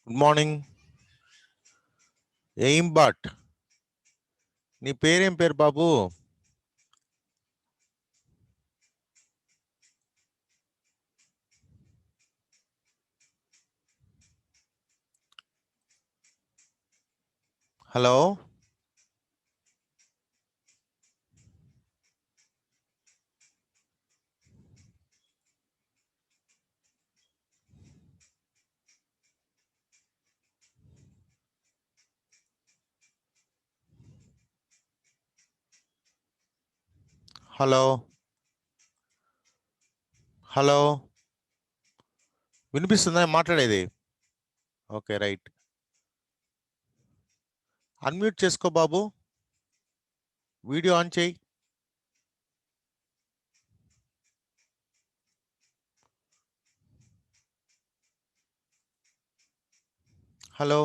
Good morning. ఏం but నీ పేరేం పేరు బాబు? హలో, హలో, హలో, వినిపిస్తుందా మాట్లాడేది? Okay, right. అన్మ్యూట్ చేసుకో బాబు, వీడియో ఆన్ చేయి. హలో,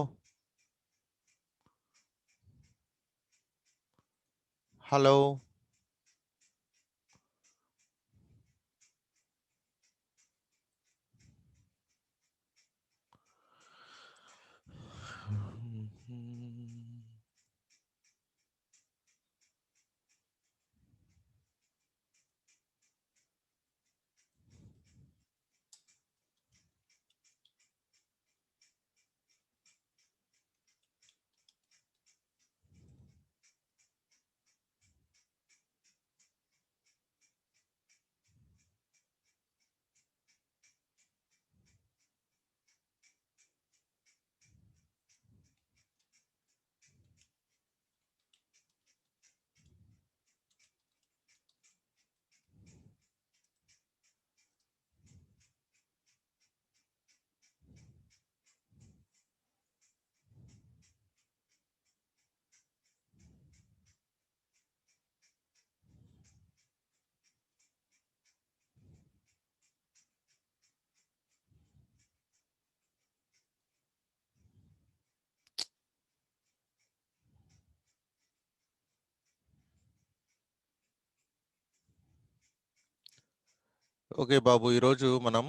హలో, ఓకే బాబు, ఈరోజు మనం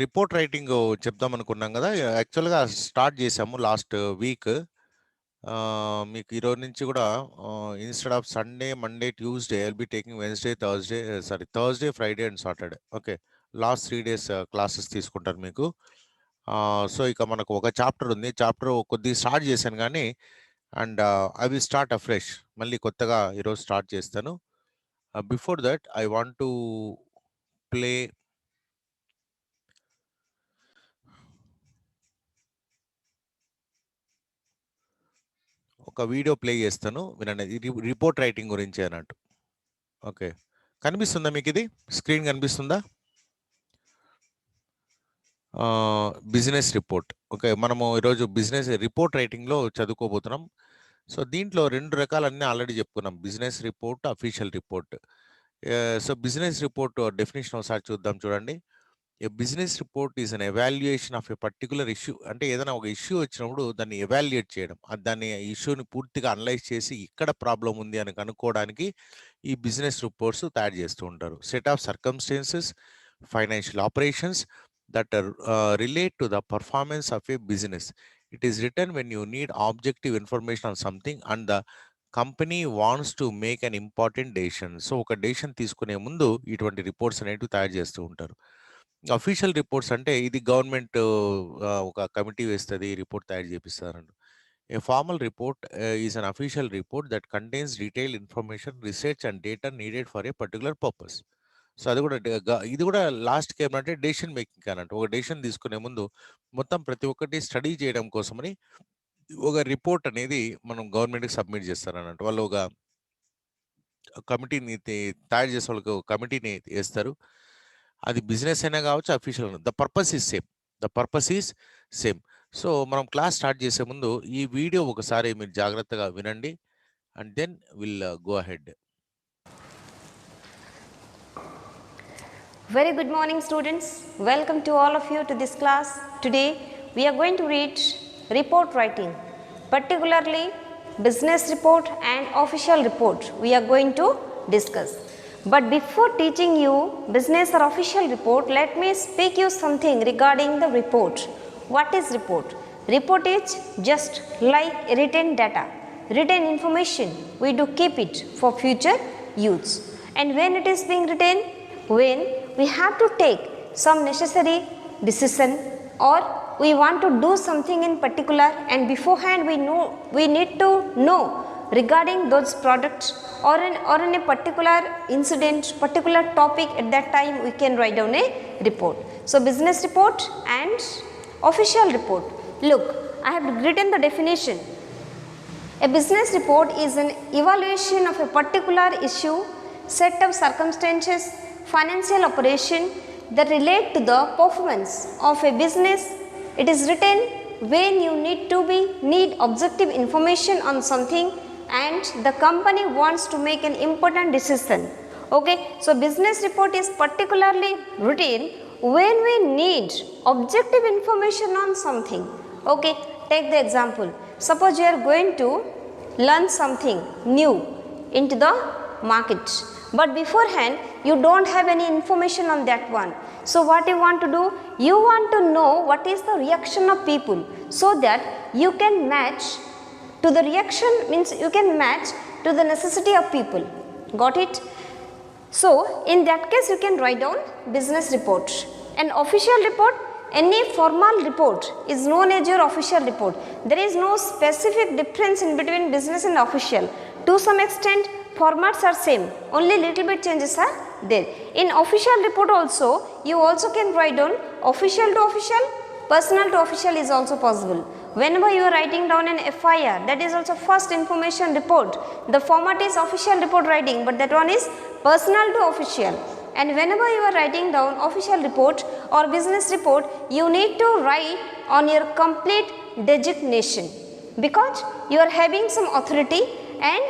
రిపోర్ట్ రైటింగ్ చెప్దాం అనుకున్నాం కదా. యాక్చువల్గా స్టార్ట్ చేసాము లాస్ట్ వీక్. మీకు ఈరోజు నుంచి కూడా instead of Sunday, Monday, Tuesday I will be taking Wednesday, Thursday, Friday and Saturday. Okay, last 3 days classes తీసుకుంటారు మీకు. సో ఇక మనకు ఒక చాప్టర్ ఉంది. చాప్టర్ కొద్దిగా స్టార్ట్ చేశాను కానీ, and I will start afresh. మళ్ళీ కొత్తగా ఈరోజు స్టార్ట్ చేస్తాను. Before that I want to play ఒక వీడియో ప్లే చేస్తాను, వినండి. ఇది రిపోర్ట్ రైటింగ్ గురించి అన్నట్టు. ఓకే, కనిపిస్తుందా మీకు? ఇది స్క్రీన్ కనిపిస్తుందా? Business report. ఓకే, మనము ఈరోజు బిజినెస్ రిపోర్ట్ రైటింగ్లో చదువుకోబోతున్నాం. సో దీంట్లో 2 రకాలన్నీ ఆల్రెడీ చెప్పుకున్నాం: business report, official report. So business report definition ఒకసారి చూద్దాం, చూడండి. A business report is an evaluation of a particular issue. అంటే ఏదైనా ఒక ఇష్యూ వచ్చినప్పుడు దాన్ని ఎవాల్యుయేట్ చేయడం, దాన్ని ఇష్యూని పూర్తిగా అనలైజ్ చేసి ఇక్కడ ప్రాబ్లం ఉంది అని కనుక్కోవడానికి ఈ బిజినెస్ రిపోర్ట్స్ తయారు చేస్తూ ఉంటారు. Set of circumstances, financial operations that relate to the performance of a business. It is written when you need objective information on something and the company wants to make an important decision. So ఒక decision తీసుకునే ముందు ఇటువంటి reports అనేవి తయారు చేస్తూ ఉంటారు. Official reports అంటే ఇది గవర్నమెంట్ ఒక కమిటీ వేస్తుంది, రిపోర్ట్ తయారు చేపిస్తారంట. A formal report is an official report that contains detail information, research and data needed for a particular purpose. So అది కూడా ఇది కూడా లాస్ట్కి ఏమంటే డెసిషన్ మేకింగ్ అన్నట్టు. ఒక డెసిషన్ తీసుకునే ముందు మొత్తం ప్రతి ఒక్కటి స్టడీ చేయడం కోసమని ఒక రిపోర్ట్ అనేది మనం గవర్నమెంట్కి సబ్మిట్ చేస్తారన్నట్టు. వాళ్ళు ఒక కమిటీని తయారు చేసే వాళ్ళకి ఒక కమిటీని వేస్తారు. అది బిజినెస్ అయినా కావచ్చు, official. The purpose is same. The purpose is same. So మనం క్లాస్ స్టార్ట్ చేసే ముందు ఈ వీడియో ఒకసారి మీరు జాగ్రత్తగా వినండి, and then will go ahead. Very good morning, students. Welcome to all of you to this class. Today we are going to read report writing, particularly business report and official report we are going to discuss. But before teaching you business or official report, let me speak you something regarding the report. What is report? Report is just like written data, written information. We do keep it for future use. And when it is being written, when we have to take some necessary decision or we want to do something in particular, and beforehand we need to know regarding those products or in a particular incident, particular topic, at that time we can write down a report. So business report and official report. Look, I have written the definition. A business report is an evaluation of a particular issue, set of circumstances, financial operation that relate to the performance of a business. It is written when you need objective information on something and the company wants to make an important decision. Okay, so business report is particularly written when we need objective information on something. Okay, take the example. Suppose you are going to learn something new into the market, but beforehand you don't have any information on that one. So what you want to do? You want to know what is the reaction of people, so that you can match to the reaction, means you can match to the necessity of people. Got it? So in that case you can write down business report. An official report, any formal report is known as your official report. There is no specific difference in between business and official. To some extent formats are same, only little bit changes are there. In official report also, you also can write down official to official, personal to official is also possible. Whenever you are writing down an FIR, that is also first information report. The format is official report writing, but that one is personal to official. And whenever you are writing down official report or business report, you need to write on your complete designation, because you are having some authority, and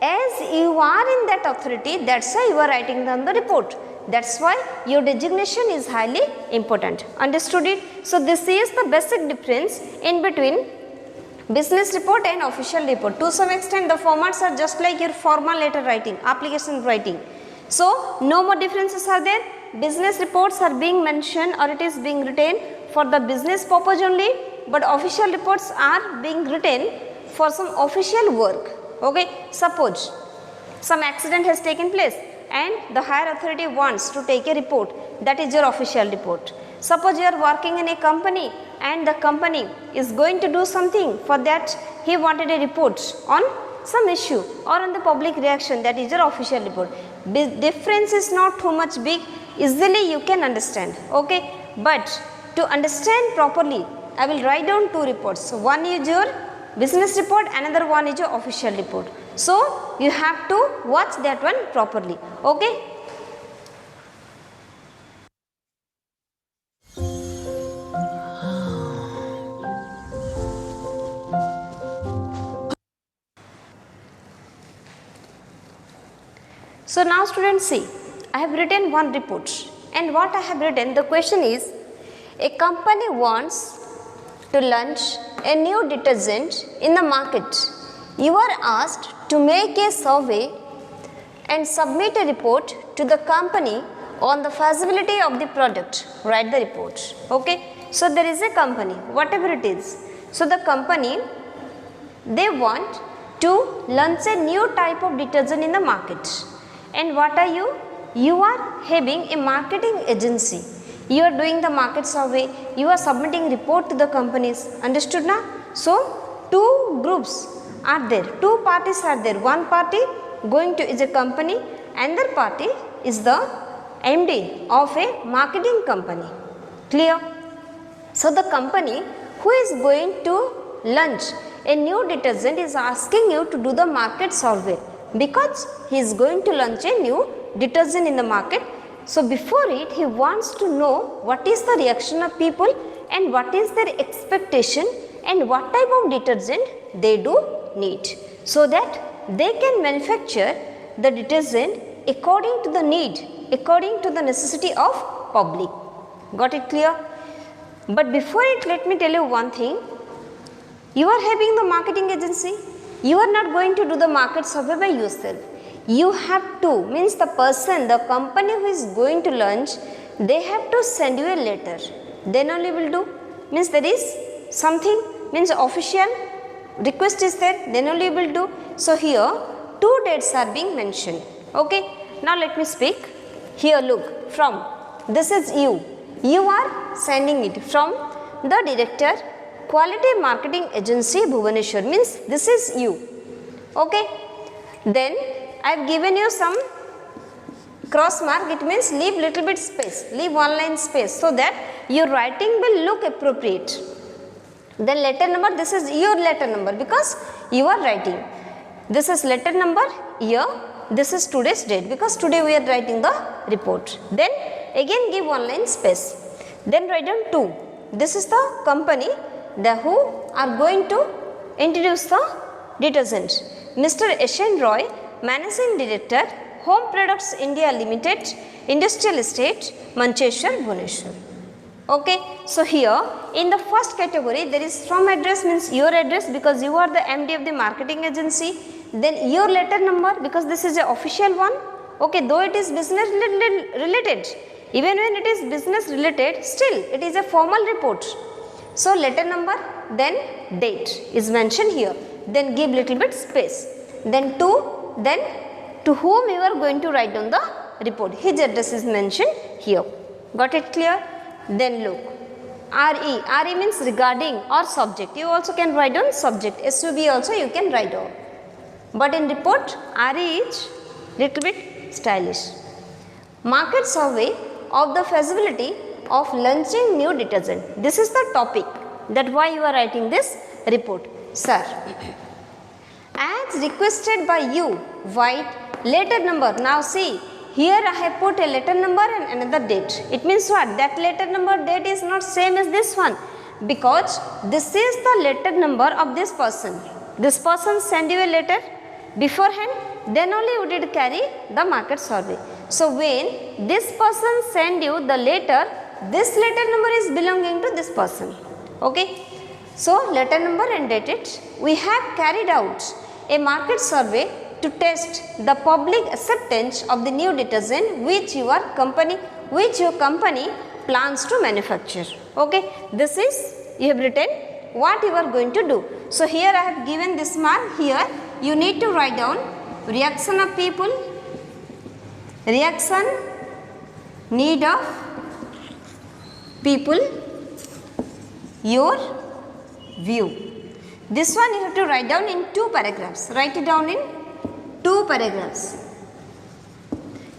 as you are in that authority, that's why you are writing down the report. That's why your designation is highly important. Understood it? So this is the basic difference in between business report and official report. To some extent the formats are just like your formal letter writing, application writing. So no more differences are there. Business reports are being mentioned or it is being written for the business purpose only, but official reports are being written for some official work. Okay, suppose some accident has taken place and the higher authority wants to take a report, that is your official report. Suppose you are working in a company and the company is going to do something, for that he wanted a report on some issue or on the public reaction, that is your official report. The difference is not too much big, easily you can understand. Okay, but to understand properly I will write down two reports. So one is your business report, another one is your official report. So you have to watch that one properly. Okay. So now students see, I have written one report, and what I have written, the question is, a company wants to launch a new detergent in the market. You are asked to make a survey and submit a report to the company on the feasibility of the product. Write the report. Okay. So there is a company, whatever it is. So the company, they want to launch a new type of detergent in the market. And what are you? You are having a marketing agency. You are doing the market survey. You are submitting report to the companies. Understood now? So two groups are there. Two parties are there. One party going to is a company. Another party is the MD of a marketing company. Clear? So the company who is going to launch a new detergent is asking you to do the market survey, because he is going to launch a new detergent in the market. So before it, he wants to know what is the reaction of people and what is their expectation and what type of detergent they do need, so that they can manufacture the detergent according to the need, according to the necessity of public. Got it clear? But before it, let me tell you one thing. You are having the marketing agency. You are not going to do the market survey by yourself. You have to, means the person, the company who is going to launch, they have to send you a letter. Then only will do. Means there is something, means official request is there, then only will do. So here 2 dates are being mentioned. Okay. Now let me speak. Here look, from, this is you. You are sending it from the director, Quality Marketing Agency, Bhubaneswar, means this is you. Okay. Then I have given you some cross mark, it means leave little bit space, leave one line space, so that your writing will look appropriate. Then letter number, this is your letter number because you are writing. This is letter number, year, this is today's date because today we are writing the report. Then again give one line space. Then write down 2. This is the company, the who are going to introduce the detergent. Mr. Yashan Roy, Managing Director, Home Products India Limited, Industrial Estate, Mancheshwar, Bhubaneswar. Okay. So here in the first category there is from address, means your address because you are the MD of the marketing agency. Then your letter number because this is a official one. Okay. Though it is business related, even when it is business related, still it is a formal report. So letter number, then date is mentioned here. Then give little bit space. Then to, then to whom you are going to write down the report. His address is mentioned here. Got it clear? Then look, RE. RE means regarding or subject. You also can write down subject. SUB also you can write down. But in report, RE is little bit stylish. Market survey of the feasibility of launching new detergent. This is the topic. That why you are writing this report. Sir, as requested by you, write letter number. Now see, here I have put a letter number and another date. It means what? That letter number date is not same as this one because this is the letter number of this person. This person send you a letter beforehand, then only you did carry the market survey. So when this person send you the letter, this letter number is belonging to this person. Okay. So letter number and date it. We have carried out a market survey to test the public acceptance of the new detergent which your company plans to manufacture. Okay. This is, you have written what you are going to do. So here I have given this mark. Here you need to write down reaction of people, reaction, need of people, your view. This one you have to write down in 2 paragraphs. Write it down in 2 paragraphs.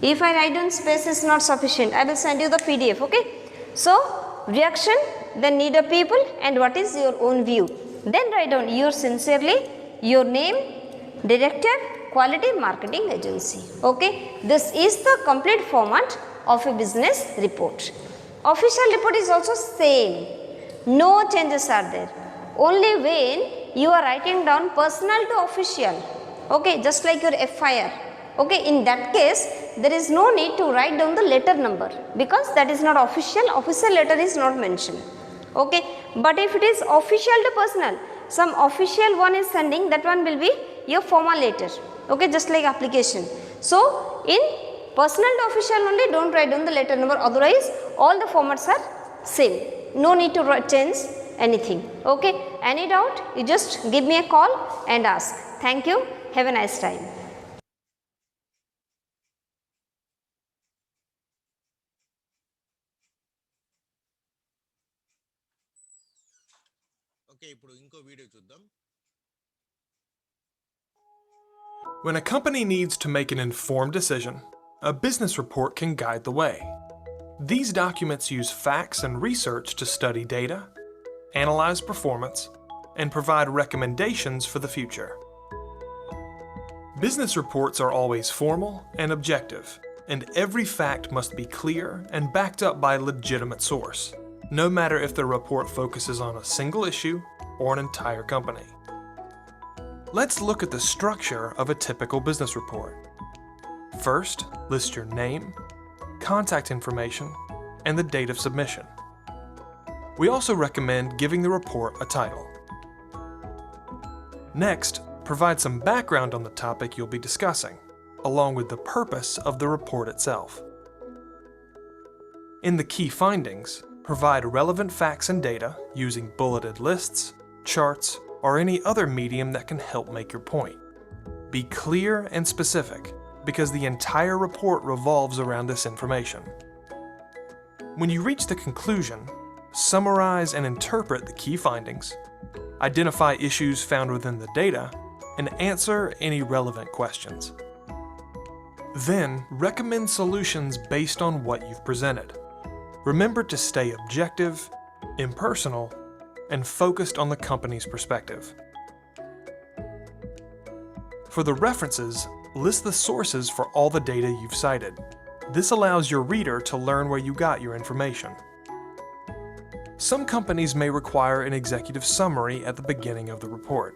If I write down space is not sufficient, I will send you the PDF. Okay. So reaction, then need of people, and what is your own view. Then write down your sincerely, your name, director, Quality Marketing Agency. Okay. This is the complete format of a business report. Official report is also same. No changes are there. Only when you are writing down personal to official. Okay. Just like your FIR. Okay. In that case, there is no need to write down the letter number because that is not official. Official letter is not mentioned. Okay. But if it is official to personal, some official one is sending, that one will be your formal letter. Okay. Just like application. So in personal to official only, don't write down the letter number, otherwise all the formats are same. No need to change anything. Okay. Any doubt, you just give me a call and ask. Thank you. Have a nice time. Okay, ఇప్పుడు ఇంకో video చూద్దాం. When a company needs to make an informed decision, a business report can guide the way. These documents use facts and research to study data, analyze performance, and provide recommendations for the future. Business reports are always formal and objective, and every fact must be clear and backed up by a legitimate source, no matter if the report focuses on a single issue or an entire company. Let's look at the structure of a typical business report. First, list your name, contact information, and the date of submission. We also recommend giving the report a title. Next, provide some background on the topic you'll be discussing. along with the purpose of the report itself. In the key findings, provide relevant facts and data using bulleted lists, charts, or any other medium that can help make your point. Be clear and specific, because the entire report revolves around this information. When you reach the conclusion, summarize and interpret the key findings, identify issues found within the data, and answer any relevant questions. Then, recommend solutions based on what you've presented. Remember to stay objective, impersonal, and focused on the company's perspective. For the references, list the sources for all the data you've cited. This allows your reader to learn where you got your information. Some companies may require an executive summary at the beginning of the report.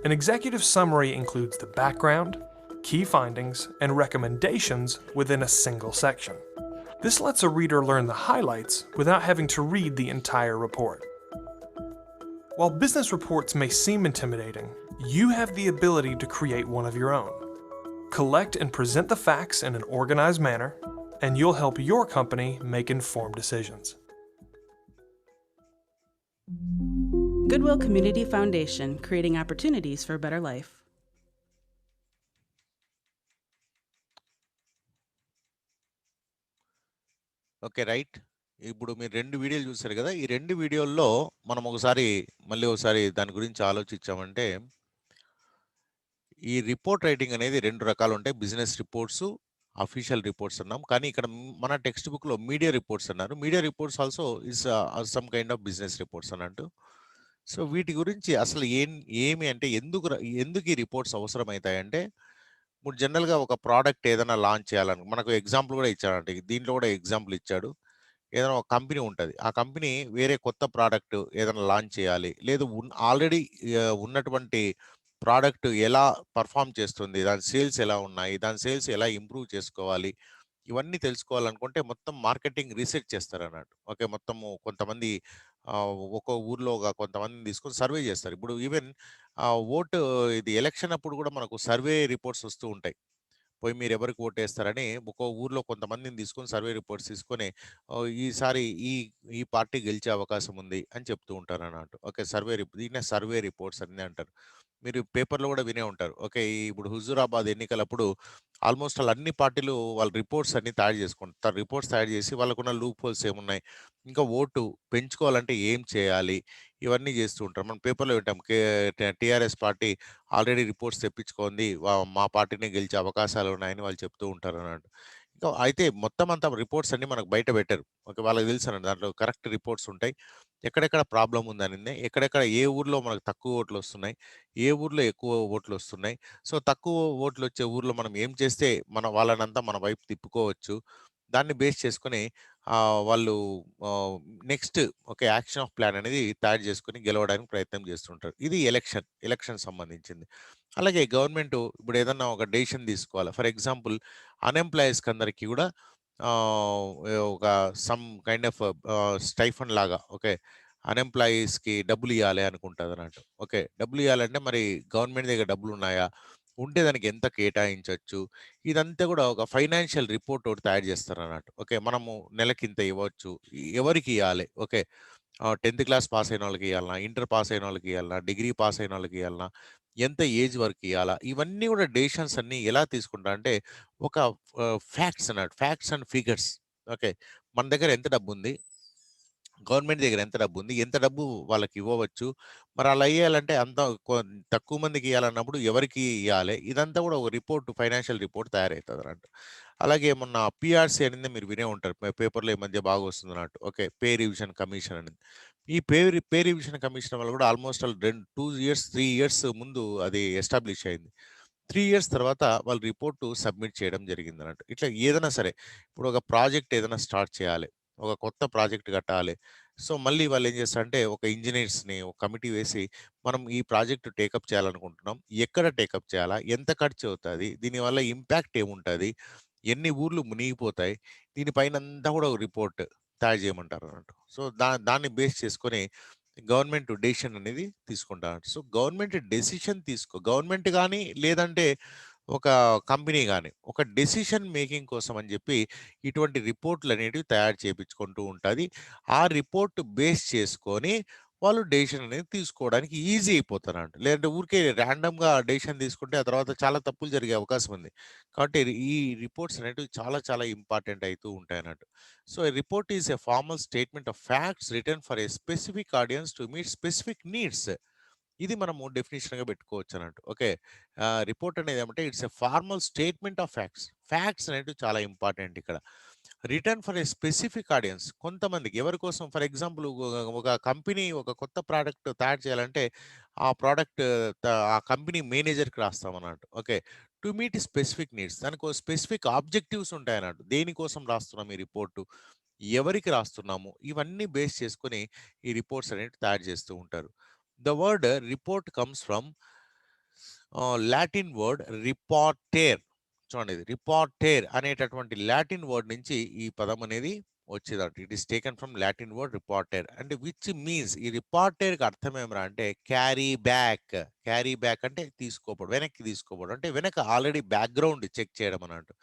An executive summary includes the background, key findings, and recommendations within a single section. This lets a reader learn the highlights without having to read the entire report. While business reports may seem intimidating, you have the ability to create one of your own. Collect and present the facts in an organized manner, and you'll help your company make informed decisions. Goodwill Community Foundation, creating opportunities for a better life. Okay. Right. ఇప్పుడు మీరు 2 వీడియోలు చూసారు కదా! ఈ 2 వీడియోల్లో మనం మళ్ళీ ఒకసారి దాని గురించి ఆలోచించామంటే, ఈ రిపోర్ట్ రైటింగ్ అనేది 2 రకాలుంటాయి. బిజినెస్ రిపోర్ట్సు, అఫీషియల్ రిపోర్ట్స్ అన్నాం. కానీ ఇక్కడ మన టెక్స్ట్ బుక్‌లో మీడియా రిపోర్ట్స్ అన్నారు. Media reports also is some kind of business reports అన్నట్టు. సో, వీటి గురించి అసలు ఏమి అంటే ఎందుకు ఈ రిపోర్ట్స్ అవసరమైతాయంటే, ఇప్పుడు జనరల్‌గా ఒక ప్రోడక్ట్ ఏదైనా లాంచ్ మనకు ఎగ్జాంపుల్ కూడా ఇచ్చాడంట. దీంట్లో కూడా ఎగ్జాంపుల్ ఇచ్చాడు. ఏదైనా ఒక కంపెనీ ఉంటది. ఆ కంపెనీ వేరే కొత్త ప్రోడక్ట్ ఏదైనా లాంచ్ చేయాలి. లేదు ఆల్రెడీ ఉన్నటువంటి ప్రోడక్ట్ ఎలా పెర్ఫార్మ్ చేస్తుంది? దాని సేల్స్ ఎలా ఉన్నాయి? దాని సేల్స్ ఎలా ఇంప్రూవ్ చేసుకోవాలి? ఇవన్నీ తెలుసుకోవాలనుకుంటే మొత్తం మార్కెటింగ్ రీసెర్చ్ చేస్తారన్నట్టు. ఓకే. మొత్తము కొంతమంది ఒక్కో ఊర్లో కొంతమందిని తీసుకొని సర్వే చేస్తారు. ఇప్పుడు ఈవెన్ ఓటు ఇది ఎలక్షన్ అప్పుడు కూడా మనకు సర్వే రిపోర్ట్స్ వస్తూ ఉంటాయి. పోయి మీరెవరికి ఓటేస్తారని ఒక్కో ఊర్లో కొంతమందిని తీసుకొని సర్వే రిపోర్ట్స్ తీసుకొని ఈసారి ఈ ఈ పార్టీ గెలిచే అవకాశం ఉంది అని చెప్తూ ఉంటారన్నట్టు. ఓకే. దీన్నే సర్వే రిపోర్ట్స్ అని అంటారు. మీరు పేపర్‌లో కూడా వినే ఉంటారు. ఓకే. ఇప్పుడు హుజూరాబాద్ ఎన్నికలప్పుడు ఆల్మోస్ట్ అన్ని పార్టీలు వాళ్ళ రిపోర్ట్స్ అన్నీ తయారు చేసుకుంటారు. రిపోర్ట్స్ తయారు చేసి వాళ్ళకున్న లూప్ హోల్స్ ఏమున్నాయి? ఇంకా ఓటు పెంచుకోవాలంటే ఏం చేయాలి? ఇవన్నీ చేస్తూ ఉంటారు. మనం పేపర్‌లో వింటాం. టీఆర్ఎస్ పార్టీ ఆల్రెడీ రిపోర్ట్స్ తెప్పించుకుంది. మా పార్టీనే గెలిచే అవకాశాలున్నాయని వాళ్ళు చెప్తూ ఉంటారన్నట్టు. ఇంకా అయితే మొత్తం అంతా రిపోర్ట్స్ అన్నీ మనకు బయట పెట్టరు. ఓకే. వాళ్ళకి తెలుసన్నట్టు. దాంట్లో కరెక్ట్ రిపోర్ట్స్ ఉంటాయి. ఎక్కడెక్కడ ప్రాబ్లమ్ ఉందనిందే, ఎక్కడెక్కడ ఏ ఊర్లో మనకు తక్కువ ఓట్లొస్తున్నాయి, ఏ ఊర్లో ఎక్కువ ఓట్లొస్తున్నాయి. సో, తక్కువ ఓట్లొచ్చే ఊర్లో మనం ఏం చేస్తే వాళ్ళనంతా మన వైపు తిప్పుకోవచ్చు. దాన్ని బేస్ చేసుకొని వాళ్ళు next okay. Action of plan అనేది తయారు చేసుకొని గెలవడానికి ప్రయత్నం చేస్తుంటారు. ఇది ఎలక్షన్ సంబంధించింది. అలాగే గవర్నమెంటు ఇప్పుడు ఏదన్నా ఒక డెసిషన్ తీసుకోవాలి. ఫర్ ఎగ్జాంపుల్ అన్‌ఎంప్లాయీస్‌కి అందరికి కూడా ఆహ్, ఒక సమ్ కైండ్ ఆఫ్ స్టైఫండ్ లాగా ఓకే. అన్‌ఎంప్లాయీస్‌కి డబ్బులియ్యాలి అనుకుంటదన్నట్టు. ఓకే. డబ్బులియ్యాలంటే మరి గవర్నమెంట్ దగ్గర డబ్బులున్నాయా? ఉంటే దానికి ఎంత కేటాయించొచ్చు? ఇదంతా కూడా ఒక ఫైనాన్షియల్ రిపోర్ట్ ఒకటి తయారు చేస్తారన్నట్టు. ఓకే. మనము నెలకింత ఇవ్వచ్చు. ఎవరికి ఇయ్యాలి? ఓకే. 10థ్ క్లాస్ పాస్ అయినోళ్ళకి ఇయ్యాలనా? ఇంటర్ పాస్ అయినోళ్ళకి ఇయ్యాలనా? డిగ్రీ పాస్ అయినోళ్ళకి ఇయ్యాలనా? ఎంత ఏజ్ వరకు ఇయ్యాలా? ఇవన్నీ కూడా డెసిషన్స్ అన్నీ ఎలా తీసుకుంటారంటే ఒక ఫ్యాక్ట్స్ అన్నట్టు. Facts and figures. ఓకే. మన దగ్గర ఎంత డబ్బుంది? గవర్నమెంట్ దగ్గర ఎంత డబ్బుంది? ఎంత డబ్బు వాళ్ళకి ఇవ్వవచ్చు? మరి అలా ఇయ్యాలంటే తక్కువ మందికి ఇయ్యాలన్నప్పుడు ఎవరికి ఇయ్యాలి? ఇదంతా కూడా ఒక ఫైనాన్షియల్ రిపోర్ట్ తయారైతదన్నట్టు. అలాగే మొన్న పీఆర్‌సీ అనేది మీరు వినే ఉంటారు. పేపర్‌లో ఈ మధ్య బాగా వస్తుందన్నట్టు. ఓకే. పే రివిజన్ కమిషన్ అనేది. ఈ పే రివిజన్ కమిషన్ వల్ల కూడా ఆల్మోస్ట్ 2 ఇయర్స్, 3 ఇయర్స్ ముందు అది ఎస్టాబ్లిష్ అయింది. 3 ఇయర్స్ తర్వాత వాళ్ళు రిపోర్ట్ సబ్మిట్ చేయడం జరిగిందన్నట్టు. ఇట్లా ఏదైనా సరే ఇప్పుడు ఒక ప్రాజెక్ట్ ఏదైనా స్టార్ట్ చేయాలి. ఒక కొత్త ప్రాజెక్ట్ కట్టాలి. సో, మళ్ళీ వాళ్ళేం చేస్తారంటే ఒక ఇంజినీర్స్‌ని ఒక కమిటీ వేసి మనం ఈ ప్రాజెక్ట్ టేకప్ చేయాలనుకుంటున్నాం. ఎక్కడ టేకప్ చేయాలా? ఎంత ఖర్చవుతది? దీనివల్ల ఇంపాక్ట్ ఏముంటది? ఎన్ని ఊర్లు మునిగిపోతాయి? దీనిపైనంతా కూడా ఒక రిపోర్ట్ తయారు చేయమంటారన్నట్టు. సో, దాన్ని బేస్ చేసుకొని గవర్నమెంట్ డెసిషన్ అనేది తీసుకుంటారు. సో, గవర్నమెంట్ గాని లేదంటే ఒక కంపెనీ గాని, ఒక డెసిషన్ మేకింగ్ కోసం అని జెప్పి ఇటువంటి రిపోర్ట్‌లనేటివి తయారు చేపించుకుంటూ ఉంటది. ఆ రిపోర్ట్ బేస్ చేసుకొని వాళ్ళు డెసిషన్ అనేది తీసుకోవడానికి ఈజీ అయిపోతారంట. లేదంటే ఊరికే రాండమ్‌గా డెసిషన్ తీసుకుంటే ఆ తర్వాత చాలా తప్పులు జరిగే అవకాశం ఉంది. కాబట్టి ఈ రిపోర్ట్స్ అనేటివి చాలా చాలా ఇంపార్టెంట్ అయితూ ఉంటాయన్నట్టు. So, a report is a formal statement of facts written for a specific audience to meet specific needs. ఇది మనము డెఫినిషన్‌గా పెట్టుకోవచ్చన్నట్టు. ఓకే. రిపోర్ట్ అనేది ఏమంటే it's a formal statement of facts. Facts అనేటివి చాలా ఇంపార్టెంట్ ఇక్కడ. Written for a specific audience. కొంతమందికి ఎవరి కోసం ఫర్ ఎగ్జాంపుల్ ఒక కంపెనీ ఒక కొత్త ప్రొడక్ట్ తయారు చేయాలంటే ఆ ప్రొడక్ట్ ఆ కంపెనీ మేనేజర్‌కి రాస్తామన్నట్టు. Okay. To meet specific needs. దానికో స్పెసిఫిక్ ఆబ్జెక్టివ్స్ ఉంటాయన్నట్టు. దేనికోసం రాస్తున్నాం ఈ రిపోర్టు? ఎవరికి రాస్తున్నాము? ఇవన్నీ బేస్ చేసుకొని ఈ రిపోర్ట్స్ అనేవి తయారు చేస్తూ ఉంటారు. The word report comes from Latin word reportare. చూడండి ఇది రిపోర్టేర్ అనేటటువంటి లాటిన్ వర్డ్ నుంచి ఈ పదం అనేది వచ్చిందట. It is taken from Latin word reportare అంటే విచ్ మీన్స్ ఈ రిపోర్టేర్‌కి అర్థం ఏమిరా అంటే క్యారీ బ్యాక్. క్యారీ బ్యాక్ అంటే తీసుకోపోవడం. వెనక్కి తీసుకోపోవడం. అంటే వెనక ఆల్రెడీ బ్యాక్‌గ్రౌండ్ చెక్ చేయడం అన్నట్టు.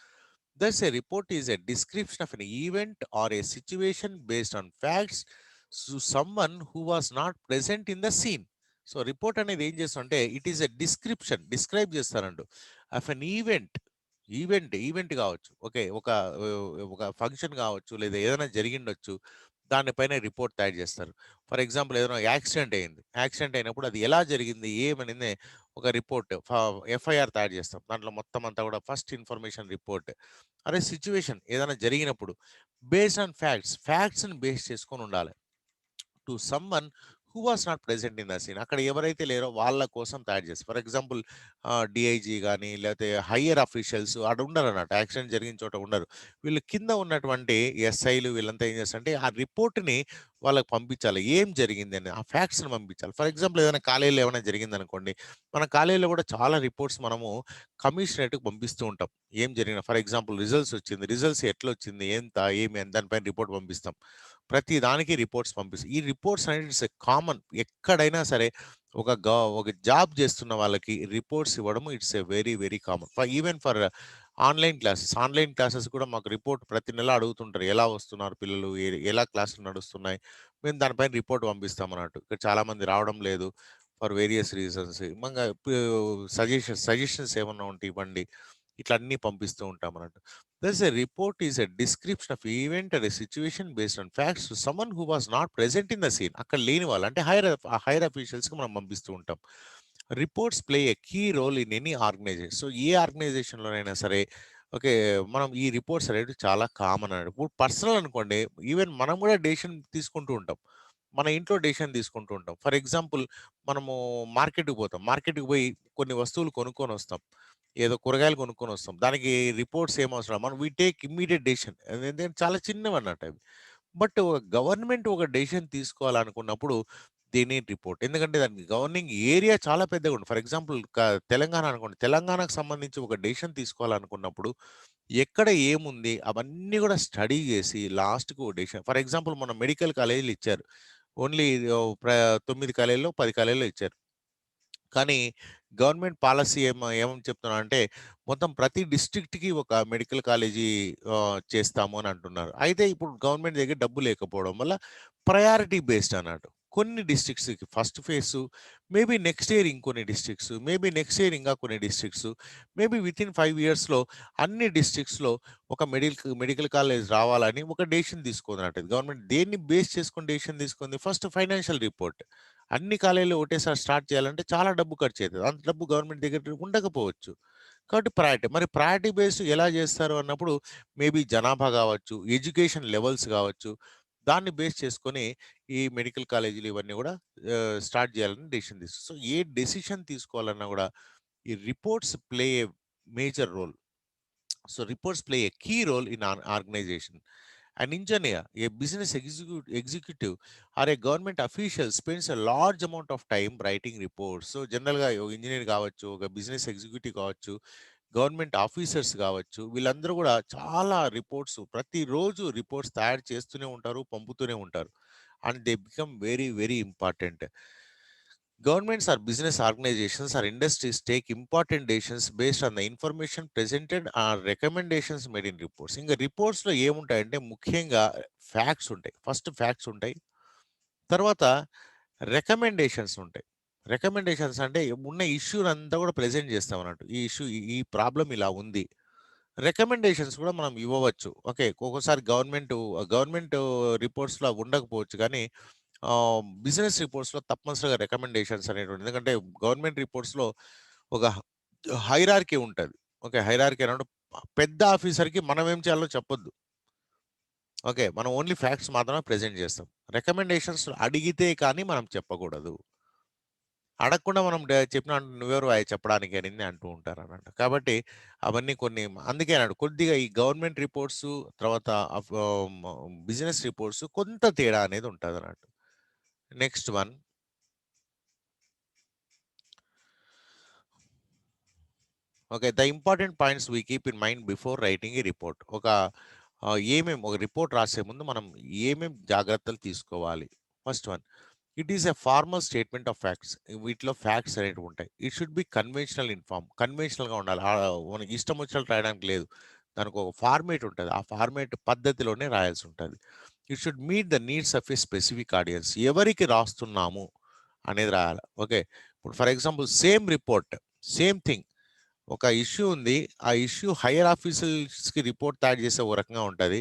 Thus, a report is a description of an event or a situation based on facts to someone who was not present in the scene. So report అనేది ఏం చేస్తామంటే it is a description describe చేస్తారండు of an event కావచ్చు. Okay. ఒక function కావచ్చు లేదా ఏదైనా జరిగిండొచ్చు. దానిపైన రిపోర్ట్ తయారు చేస్తారు. ఫర్ ఎగ్జాంపుల్ ఏదైనా యాక్సిడెంట్ అయింది. యాక్సిడెంట్ అయినప్పుడు అది ఎలా జరిగింది ఏమనింది ఒక రిపోర్ట్ ఎఫ్ఐఆర్ తయారు చేస్తాం. దాంట్లో మొత్తం అంతా కూడా ఫస్ట్ ఇన్ఫర్మేషన్ రిపోర్ట్. అదే సిట్యుయేషన్ ఏదైనా జరిగినప్పుడు బేస్డ్ ఆన్ ఫ్యాక్ట్స్‌ని బేస్ చేసుకొని ఉండాలి. To someone who was not present in the scene. అక్కడ ఎవరైతే లేరో వాళ్ళ కోసం తయారు చేస్తారు. ఫర్ ఎగ్జాంపుల్ డీఐజీ గాని, లేతే హైయర్ అఫీషియల్స్ ఆడ ఉండరన్నట్టు. యాక్సిడెంట్ జరిగిన చోట ఉండరు. వీళ్ళు కింద ఉన్నటువంటి ఎస్ఐలు వీళ్ళంతా ఏం చేస్తారంటే, ఆ రిపోర్ట్‌ని వాళ్ళకి పంపించాలి. ఏం జరిగిందని ఆ ఫ్యాక్ట్స్‌ని పంపించాలి. ఫర్ ఎగ్జాంపుల్ ఏదైనా కాలేజీలో ఏమైనా జరిగిందనుకోండి, మన కాలేజీలో కూడా చాలా రిపోర్ట్స్ మనము కమిషనరేట్‌కి పంపిస్తూ ఉంటాం. ఏం జరిగినా ఫర్ ఎగ్జాంపుల్ రిజల్ట్స్ వచ్చింది. రిజల్ట్స్ ఎట్లొచ్చింది? ఎంత? ఏమి? అని దానిపైన రిపోర్ట్ పంపిస్తాం. ప్రతి దానికి రిపోర్ట్స్ పంపిస్తాం. ఈ రిపోర్ట్స్ అనేది ఇట్స్ ఎ కామన్. ఎక్కడైనా సరే ఒక జాబ్ చేస్తున్న వాళ్ళకి రిపోర్ట్స్ ఇవ్వడం it's a very very common. Even for online classes కూడా మాకు రిపోర్ట్ ప్రతి నెల అడుగుతుంటారు. ఎలా వస్తున్నారు పిల్లలు? ఎలా క్లాసులు నడుస్తున్నాయి? మేము దానిపైన రిపోర్ట్ పంపిస్తామన్నట్టు. ఇక్కడ చాలామంది రావడం లేదు. For various reasons. సజెషన్స్ ఏమన్నా ఉంటే ఇవ్వండి. ఇట్లా అన్నీ పంపిస్తూ ఉంటామన్నట్టు. Thus, a report is a description of event or a situation based on facts to someone who was not present in the scene. అక్కడ లేని వాళ్ళు అంటే హైర్ అఫీషియల్స్‌కి మనం పంపిస్తూ ఉంటాం. Reports play a key role in any organisation. So, a ఆర్గనైజేషన్‌లోనైనా సరే okay. మనం ఈ రిపోర్ట్స్ అనేవి చాలా కామన్ అన్నట్టు. ఇప్పుడు పర్సనల్ అనుకోండి ఈవెన్ మనం కూడా డెసిషన్ తీసుకుంటూ ఉంటాం. మన ఇంట్లో డెసిషన్ తీసుకుంటూ ఉంటాం. ఫర్ ఎగ్జాంపుల్ మనము మార్కెట్‌కి పోతాం. మార్కెట్‌కి పోయి కొన్ని వస్తువులు కొనుక్కొనొస్తాం. ఏదో కూరగాయలు కొనుక్కొనొస్తాం. దానికి రిపోర్ట్స్ ఏం అవసరం. మనం వి టేక్ ఇమ్మీడియేట్ డెసిషన్. ఎందుకంటే చాలా చిన్నవన్నట్టు అవి. బట్ గవర్నమెంట్ ఒక డెసిషన్ తీసుకోవాలనుకున్నప్పుడు దే నీడ్ రిపోర్ట్. ఎందుకంటే దానికి గవర్నింగ్ ఏరియా చాలా పెద్దగుంది. ఫర్ ఎగ్జాంపుల్ తెలంగాణ అనుకోండి. తెలంగాణకు సంబంధించి ఒక డెసిషన్ తీసుకోవాలనుకున్నప్పుడు ఎక్కడ ఏముంది అవన్నీ కూడా స్టడీ చేసి లాస్ట్‌కి ఒక డెసిషన్ ఫర్ ఎగ్జాంపుల్ మొన్న మెడికల్ కాలేజీలు ఇచ్చారు. ఓన్లీ ఓహ్, ప్ర 9 కాలేజీలో, 10 కాలేజీలో ఇచ్చారు. కానీ గవర్నమెంట్ పాలసీ ఏమని చెప్తున్నారంటే, మొత్తం ప్రతి డిస్ట్రిక్ట్‌కి ఒక మెడికల్ కాలేజీ చేస్తాము అని అంటున్నారు. అయితే ఇప్పుడు గవర్నమెంట్ దగ్గర డబ్బు లేకపోవడం వల్ల ప్రయారిటీ బేస్డ్ అన్నట్టు. కొన్ని డిస్ట్రిక్ట్స్‌కి first phase, maybe next year ఇంకొన్ని డిస్ట్రిక్ట్స్, మేబీ నెక్స్ట్ ఇయర్ ఇంకా కొన్ని డిస్ట్రిక్ట్స్, మేబీ వితిన్ 5 ఇయర్స్‌లో అన్ని డిస్ట్రిక్ట్స్‌లో ఒక మెడికల్ కాలేజ్ రావాలని ఒక డెసిషన్ తీసుకుందన్నట్టు. గవర్నమెంట్ దేన్ని బేస్ చేసుకొని డెసిషన్ తీసుకుంది? First financial report. అన్ని కాలేజీలు ఒకటేసారి స్టార్ట్ చేయాలంటే చాలా డబ్బు ఖర్చయితది. అంత డబ్బు గవర్నమెంట్ దగ్గర ఉండకపోవచ్చు. కాబట్టి ప్రయారిటీ. మరి ప్రయారిటీ బేస్డ్ ఎలా చేస్తారు అన్నప్పుడు మేబీ జనాభా గావచ్చు, ఎడ్యుకేషన్ లెవెల్స్ గావచ్చు, దాన్ని బేస్ చేసుకొని ఈ మెడికల్ కాలేజీలు ఇవన్నీ గూడా స్టార్ట్ చేయాలని డెసిషన్ తీసుకు సో, ఏ డెసిషన్ తీసుకోవాలన్నా గూడా ఈ reports play a major role. So reports play a key role in an organization. An engineer, a business executive, or a government official spends a large amount of time writing reports. So జనరల్‌గా ఒక engineer కావచ్చు, ఒక business executive కావచ్చు, government officers కావచ్చు, వీళ్ళందరూ కూడా చాలా reports ప్రతిరోజు రిపోర్ట్స్ తయారు చేస్తూనే ఉంటారు, పంపుతూనే ఉంటారు. And they become very very important. Governments or business organizations or industries take important decisions based on the information presented or recommendations made in reports. ఇంకా రిపోర్ట్స్లో ఏముంటాయంటే ముఖ్యంగా ఫ్యాక్ట్స్ ఉంటాయి. ఫస్ట్ ఫ్యాక్ట్స్ ఉంటాయి. తర్వాత రికమెండేషన్స్ ఉంటాయి. రికమెండేషన్స్ అంటే ఉన్న ఇష్యూని అంతా కూడా ప్రెజెంట్ చేస్తాం అన్నట్టు. ఈ ఇష్యూ ఈ ప్రాబ్లం ఇలా ఉంది. రికమెండేషన్స్ కూడా మనం ఇవ్వవచ్చు. ఓకే. ఒక్కోసారి గవర్నమెంట్ రిపోర్ట్స్‌లో అవి ఉండకపోవచ్చు కానీ బిజినెస్ రిపోర్ట్స్‌లో తప్పనిసరిగా రికమెండేషన్స్ అనేటువంటిది ఎందుకంటే గవర్నమెంట్ రిపోర్ట్స్‌లో ఒక హైరార్కీ ఉంటది. ఓకే. హైరార్కీ అన్నప్పుడు పెద్ద ఆఫీసర్‌కి మనం ఏం చేయాలో చెప్పొద్దు. ఓకే. మనం ఓన్లీ ఫ్యాక్ట్స్ మాత్రమే ప్రెజెంట్ చేస్తాం. రికమెండేషన్స్ అడిగితే కానీ మనం చెప్పకూడదు. అడగకుండా మనం చెప్పినా నువ్వెవరు అయి చెప్పడానికి అని అంటూ ఉంటారన్నమాట. కాబట్టి అవన్నీ కొన్ని అందుకే అన్నాడు కొద్దిగా ఈ గవర్నమెంట్ రిపోర్ట్స్ తర్వాత బిజినెస్ రిపోర్ట్స్ కొంత తేడా అనేది ఉంటదన్నట్టు. Next one okay. The important points we keep in mind before writing a report. ఒక రిపోర్ట్ రాసే ముందు మనం ఏమేం జాగ్రత్తలు తీసుకోవాలి. First one it is a formal statement of facts. వీటిలో ఫ్యాక్ట్స్ అనేటివి ఉంటాయి. ఇట్ షుడ్ బి కన్వెన్షనల్‌గా ఉండాలి. మనకి ఇష్టం వచ్చినట్టు రాయడానికి లేదు. దానికి ఒక ఫార్మేట్ ఉంటది. ఆ ఫార్మేట్ పద్ధతిలోనే రాయాల్సి ఉంటది. It should meet the needs of a specific audience. ఎవరికి రాస్తున్నాము అనేది రాయాలి. ఓకే. ఇప్పుడు ఫర్ ఎగ్జాంపుల్ సేమ్ థింగ్ ఒక ఇష్యూ ఉంది. ఆ ఇష్యూ హైయర్ ఆఫీసర్స్‌కి రిపోర్ట్ తయారు చేస్తే ఒక రకంగా ఉంటది.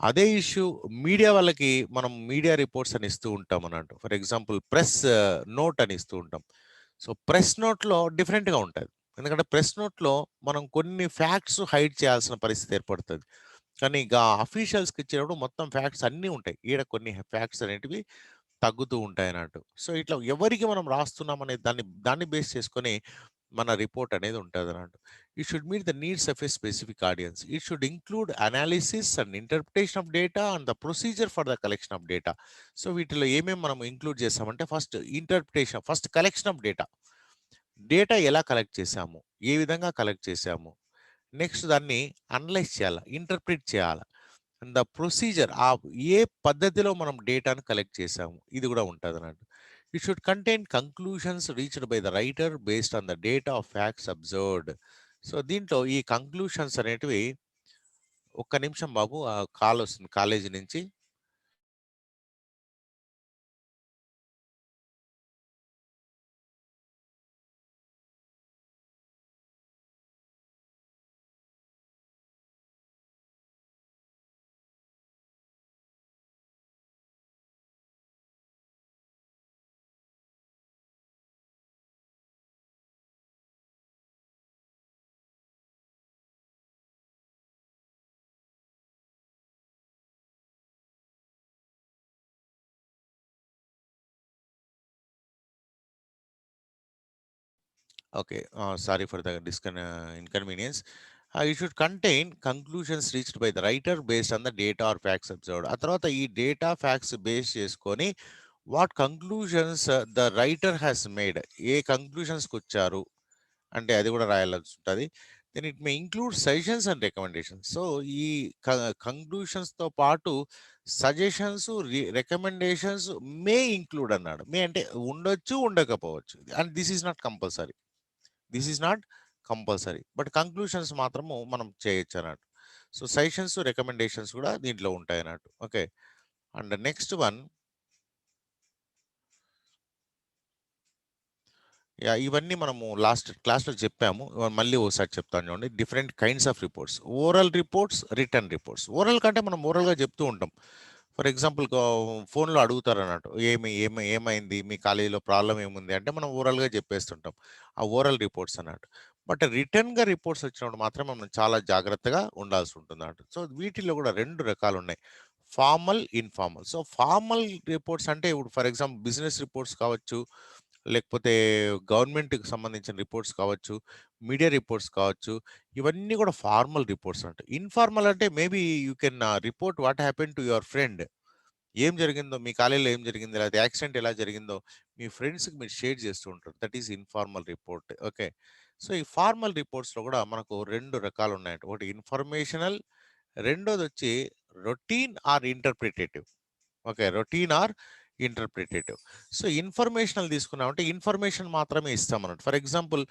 అదే ఇష్యూ మీడియా వాళ్ళకి మనం మీడియా రిపోర్ట్స్ అని ఇస్తూ ఉంటాం అన్నట్టు. ఫర్ ఎగ్జాంపుల్ ప్రెస్ నోట్ అని ఇస్తూ ఉంటాం. సో, ప్రెస్ నోట్‌లో డిఫరెంట్‌గా ఉంటది. ఎందుకంటే ప్రెస్ నోట్‌లో మనం కొన్ని ఫ్యాక్ట్స్ హైడ్ చేయాల్సిన పరిస్థితి ఏర్పడతది. కానీ అఫీషియల్స్‌కి ఇచ్చేటప్పుడు మొత్తం ఫ్యాక్ట్స్ అన్నీ ఉంటాయి. ఈడ కొన్ని ఫ్యాక్ట్స్ అనేటివి తగ్గుతూ ఉంటాయన్నట్టు. సో, ఇట్లా ఎవరికి మనం రాస్తున్నాం అనే దాన్ని బేస్ చేసుకొని మన రిపోర్ట్ అనేది ఉంటదన్నట్టు. It should meet the needs of a specific audience. It should include analysis and interpretation of data and the procedure for the collection of data. So, వీటిలో ఏమేమి మనం ఇంక్లూడ్ చేస్తామంటే first collection of data. Data ఎలా collect చేశాము? ఏ విధంగా collect చేశాము? Next దాన్ని అనలైజ్ చేయాలా, ఇంటర్ప్రిట్ చేయాలా. అండ్ ద ప్రొసీజర్ ఏ పద్ధతిలో మనం డేటాను కలెక్ట్ చేశాము ఇది కూడా ఉంటదన్నట్టు. It should contain conclusions reached by the writer based on the data of facts observed. So, దీంట్లో ఈ కంక్లూషన్స్ అనేటివి ఒక్క నిమిషం బాబు కాల్ వస్తుంది కాలేజీ నుంచి. Okay. Sorry for the inconvenience. You should contain conclusions reached by the writer based on the data or facts observed. ఆ తర్వాత ఈ డేటా ఫ్యాక్ట్స్ బేస్ చేసుకొని what conclusions the writer has made. ఏ కంక్లూషన్స్‌కి వచ్చారు అంటే అది కూడా రాయాల్సి ఉంటది. Then it may include suggestions and recommendations. So, ఈ క కంక్లూషన్స్‌తో పాటు సజెషన్స్, రికమెండేషన్స్ మే ఇంక్లూడ్ అన్నాడు. మే అంటే ఉండొచ్చు, ఉండకపోవచ్చు. And this is not compulsory. But conclusions మాత్రము మనం చేయొచ్చు అన్నట్టు. సో, సజెషన్స్, రికమెండేషన్స్ కూడా దీంట్లో ఉంటాయి అన్నట్టు. ఓకే. అండ్ నెక్స్ట్ వన్ ఇవన్నీ మనము లాస్ట్ క్లాస్‌లో చెప్పాము. మళ్ళీ ఓసారి చెప్తాను చూడండి. Different kinds of reports. Oral reports, written reports. Oral కంటే మనం ఓరల్‌గా చెప్తూ ఉంటాం. ఫర్ ఎగ్జాంపుల్ ఫోన్‌లో అడుగుతారన్నట్టు. ఏమైంది? మీ కాలేజీలో ప్రాబ్లమ్ ఏముంది? అంటే మనం ఓరల్‌గా చెప్పేస్తుంటాం. ఆ ఓరల్ రిపోర్ట్స్ అన్నట్టు. బట్ రిటన్‌గా రిపోర్ట్స్ వచ్చినప్పుడు మాత్రం మనం చాలా జాగ్రత్తగా ఉండాల్సి ఉంటుందన్నట్టు. సో, వీటిలో కూడా 2 రకాలున్నాయి. Formal, informal. So, formal reports అంటే ఇప్పుడు ఫర్ ఎగ్జాంపుల్ బిజినెస్ రిపోర్ట్స్ కావచ్చు, లేకపోతే గవర్నమెంట్‌కి సంబంధించిన రిపోర్ట్స్ కావచ్చు, మీడియా రిపోర్ట్స్ కావచ్చు. ఇవన్నీ కూడా ఫార్మల్ రిపోర్ట్స్ అంటారు. ఇన్‌ఫార్మల్ అంటే maybe you can report what happened to your friend. ఏం జరిగిందో మీ కాలేజీలో ఏం జరిగింది? లేకపోతే యాక్సిడెంట్ ఎలా జరిగిందో మీ ఫ్రెండ్స్‌కి మీరు షేర్ చేస్తూ ఉంటారు. That is informal report. Okay. So, ఈ ఫార్మల్ రిపోర్ట్స్‌లో కూడా మనకు 2 రకాలున్నాయంట. ఒకటి ఇన్ఫర్మేషనల్, రెండోదొచ్చి routine or interpretative. Okay. Routine or interpretative. So, informational తీసుకున్నామంటే ఇన్ఫర్మేషన్ మాత్రమే ఇస్తామన్నట్టు. ఫర్ ఎగ్జాంపుల్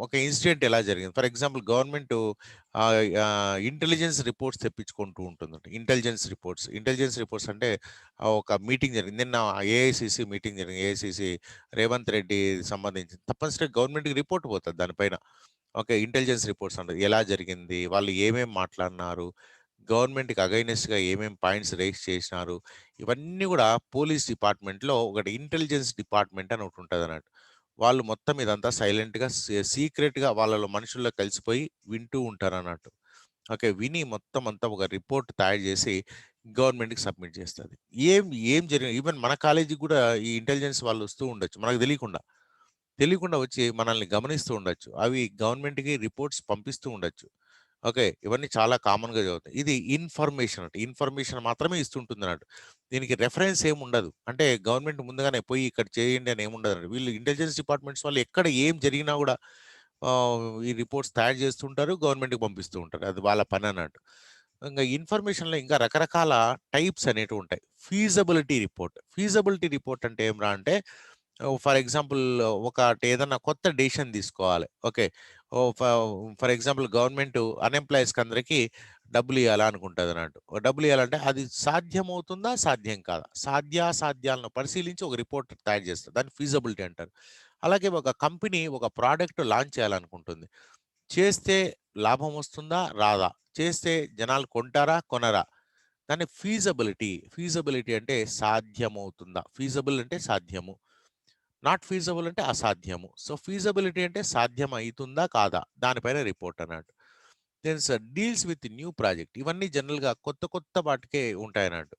ఒక ఇన్సిడెంట్ ఎలా జరిగింది. For example government intelligence reports తెప్పించుకుంటూ ఉంటుందంట. ఇంటెలిజెన్స్ రిపోర్ట్స్ అంటే ఒక మీటింగ్ జరిగింది. నిన్న ఏఐసీసీ మీటింగ్ జరిగింది. ఏఐసీసీ రేవంత్ రెడ్డి సంబంధించి తప్పనిసరిగా గవర్నమెంట్‌కి రిపోర్ట్ పోతది దానిపైన. ఓకే. ఇంటెలిజెన్స్ రిపోర్ట్స్ అంటది. ఎలా జరిగింది? వాళ్ళు ఏమేం మాట్లాడినారు? గవర్నమెంట్‌కి అగైనెస్ట్‌గా ఏమేం పాయింట్స్ రైజ్ చేసినారు? ఇవన్నీ గూడా పోలీస్ డిపార్ట్‌మెంట్‌లో ఒకటి ఇంటెలిజెన్స్ డిపార్ట్‌మెంట్ అని ఒకటుంటదన్నట్టు. వాళ్ళు మొత్తం ఇదంతా సైలెంట్‌గా సీక్రెట్‌గా వాళ్ళలో మనుషుల్లో కలిసిపోయి వింటూ ఉంటారన్నట్టు. ఓకే. విని మొత్తం అంతా ఒక రిపోర్ట్ తయారు చేసి గవర్నమెంట్‌కి సబ్మిట్ చేస్తది. ఏం ఏం జరిగింది ఈవెన్ మన కాలేజీకి గూడా ఈ ఇంటెలిజెన్స్ వాళ్ళు వస్తూ ఉండొచ్చు. మనకు తెలియకుండా. తెలియకుండా వచ్చి మనల్ని గమనిస్తూ ఉండొచ్చు. అవి గవర్నమెంట్‌కి రిపోర్ట్స్ పంపిస్తూ ఉండొచ్చు. ఓకే. ఇవన్నీ చాలా కామన్‌గా జరుగుతాయి. ఇది ఇన్ఫర్మేషన్ అంటే ఇన్ఫర్మేషన్ మాత్రమే ఇస్తుంటుందన్నట్టు. దీనికి రిఫరెన్స్ ఏముండదు. అంటే గవర్నమెంట్ ముందుగానే పోయి ఇక్కడ చేయండి అని ఏముండదండి. వీళ్ళు ఇంటెలిజెన్స్ డిపార్ట్మెంట్స్ వాళ్ళు ఎక్కడ ఏం జరిగినా గూడా ఈ రిపోర్ట్స్ తయారు చేస్తుంటారు. గవర్నమెంట్‌కి పంపిస్తూ ఉంటారు. అది వాళ్ళ పనన్నట్టు. ఇంగా ఇన్ఫర్మేషన్‌లో ఇంకా రకరకాల టైప్స్ అనేటివుంటాయి. ఫీజబిలిటీ రిపోర్ట్ అంటే ఏమిరా అంటే ఫర్ ఎగ్జాంపుల్ ఒకటి ఏదన్నా కొత్త డెసిషన్ తీసుకోవాలి. Okay. Oh! For example government అన్‌ఎంప్లాయీస్‌కి అందరికి డబ్బులియ్యాలా అనుకుంటదన్నట్టు. డబ్బులియ్యాలంటే అది సాధ్యమవుతుందా? సాధ్యం కాదా? సాధ్యాసాధ్యాలను పరిశీలించి ఒక రిపోర్ట్ తయారు చేస్తది. దాన్ని ఫీజబిలిటీ అంటారు. అలాగే ఒక కంపెనీ ఒక ప్రొడక్ట్ లాంచ్ చేయాలనుకుంటుంది. చేస్తే లాభం వస్తుందా? రాదా? చేస్తే జనాలు కొంటారా? కొనరా? దాన్ని ఫీజబిలిటీ అంటే సాధ్యమవుతుందా? ఫీజబుల్ అంటే సాధ్యము. నాట్ ఫీజబుల్ అంటే అసాధ్యము. సో, ఫీజబిలిటీ అంటే సాధ్యం అయితుందా? కాదా? దానిపైన రిపోర్ట్ అన్నట్టు. డీల్స్ విత్ న్యూ ప్రాజెక్ట్ ఇవన్నీ జనరల్‌గా కొత్త కొత్త వాటికే ఉంటాయన్నట్టు.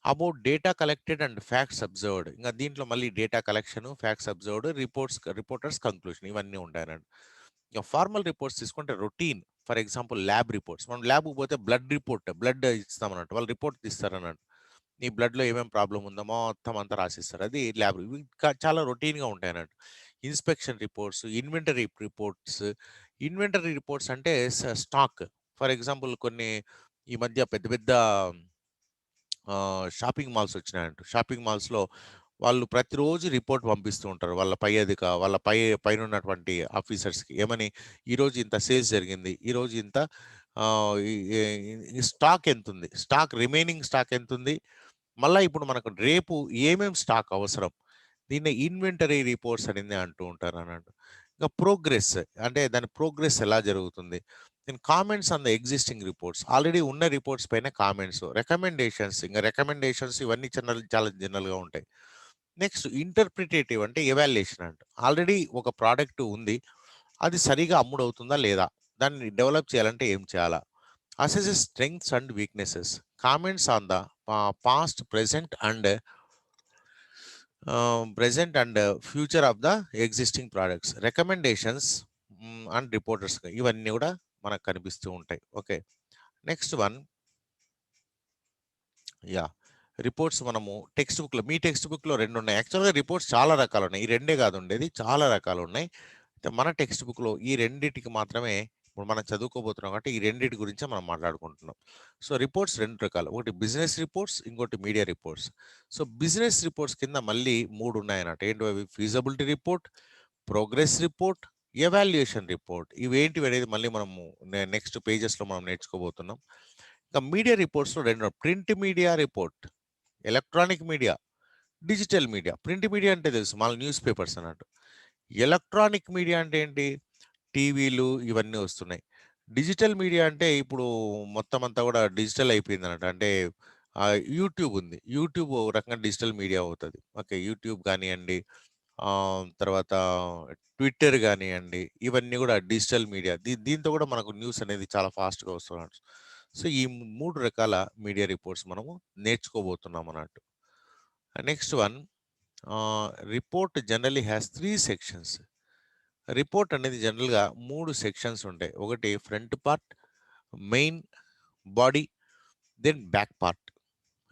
About data collected and facts observed. ఇంక దీంట్లో మళ్ళీ data collection, facts observed, reporters conclusion ఇవన్నీ ఉంటాయన్నట్టు. ఇక ఫార్మల్ రిపోర్ట్స్ తీసుకుంటే routine. For example lab reports. మనం ల్యాబ్‌కి పోతే బ్లడ్ ఇస్తామన్నట్టు. వాళ్ళు రిపోర్ట్ తీస్తారన్నట్టు. నీ బ్లడ్‌లో ఏమేం ప్రాబ్లమ్ ఉందో మొత్తం అంతా రాసిస్తారు. అది ల్యాబ్ ఇవి చాలా రొటీన్‌గా ఉంటాయన్నట్టు. ఇన్స్‌పెక్షన్ రిపోర్ట్స్, ఇన్వెంటరీ రిపోర్ట్స్ అంటే స్టాక్. ఫర్ ఎగ్జాంపుల్ కొన్ని ఈ మధ్య పెద్ద పెద్ద షాపింగ్ మాల్స్ వచ్చినాయంట. షాపింగ్ మాల్స్‌లో వాళ్ళు ప్రతిరోజు రిపోర్ట్ పంపిస్తూ ఉంటారు. వాళ్ళ పైనున్నటువంటి ఆఫీసర్స్‌కి. ఏమని? ఈరోజు ఇంత సేల్స్ జరిగింది. ఈరోజు ఇంత ఆహ్, ఈ ఈ స్టాక్ ఎంతుంది? రిమైనింగ్ స్టాక్ ఎంతుంది? మళ్ళా ఇప్పుడు మనకు రేపు ఏమేం స్టాక్ అవసరం? దీన్ని ఇన్వెంటరీ రిపోర్ట్స్ అనేది అంటూ ఉంటారన్నట్టు. ఇంకా ప్రోగ్రెస్ అంటే దాని ప్రోగ్రెస్ ఎలా జరుగుతుంది? Comments on the existing reports. Already ఉన్న రిపోర్ట్స్ పైన కామెంట్స్, రికమెండేషన్స్ ఇవన్నీ చాలా జనరల్‌గా ఉంటాయి. నెక్స్ట్ ఇంటర్ప్రిటేటివ్ అంటే ఎవాల్యుయేషన్ అంట. ఆల్రెడీ ఒక ప్రొడక్ట్ ఉంది. అది సరిగ్గా అమ్ముడవుతుందా లేదా? దాన్ని డెవలప్ చేయాలంటే ఏం చేయాలా? Assesses strengths and weaknesses. Comments on the past, present and future of the existing products. Recommendations and reporters ఇవన్నీ గూడా మనకు కనిపిస్తూ ఉంటాయి. Okay. Next one yeah! Reports మనము మీ టెక్స్ట్ బుక్‌లో 2 ఉన్నాయి. యాక్చువల్‌గా రిపోర్ట్స్ చాలా రకాలున్నాయి. ఈ రెండే కాదు ఉండేది. చాలా రకాలున్నాయి. అయితే మన టెక్స్ట్ బుక్‌లో ఈ రెండిటికి మాత్రమే ఇప్పుడు మనం చదువుకోబోతున్నాం కాబట్టి ఈ రెండిటి గురించే మనం మాట్లాడుకుంటున్నాం. సో, రిపోర్ట్స్ 2 రకాలు. ఒకటి బిజినెస్ రిపోర్ట్స్, ఇంకోటి media reports. So, business reports కింద మళ్ళీ 3 ఉన్నాయన్నమాట. ఏంటివి అవి? Feasibility report, progress report, evaluation report. ఇవేంటివి అనేది మళ్ళీ మనము నెక్స్ట్ పేజెస్‌లో మనం నేర్చుకోబోతున్నాం. ఇంకా మీడియా రిపోర్ట్స్‌లో 2 print media report, electronic media, digital media. Print media అంటే తెలుసు. మన న్యూస్ పేపర్స్ అన్నట్టు. ఎలక్ట్రానిక్ మీడియా అంటే ఏంటి? టీవీలు ఇవన్నీ వస్తున్నాయి. డిజిటల్ మీడియా అంటే ఇప్పుడు మొత్తం అంతా కూడా డిజిటల్ అయిపోయిందన్నట్టు. అంటే యూట్యూబ్ ఉంది. యూట్యూబ్ ఓ రకంగా డిజిటల్ మీడియా అవుతది. ఓకే. యూట్యూబ్ గానియండి, తర్వాత ట్విట్టర్ గానియండి, ఇవన్నీ కూడా డిజిటల్ మీడియా. దీంతో కూడా మనకు న్యూస్ అనేది చాలా ఫాస్ట్‌గా వస్తున్నట్టు. సో, ఈ 3 రకాల మీడియా రిపోర్ట్స్ మనము నేర్చుకోబోతున్నాం అన్నట్టు. Next one report generally has 3 sections. Report అనేది జనరల్‌గా 3 సెక్షన్స్ ఉంటాయి. ఒకటి front part, main body, then back part.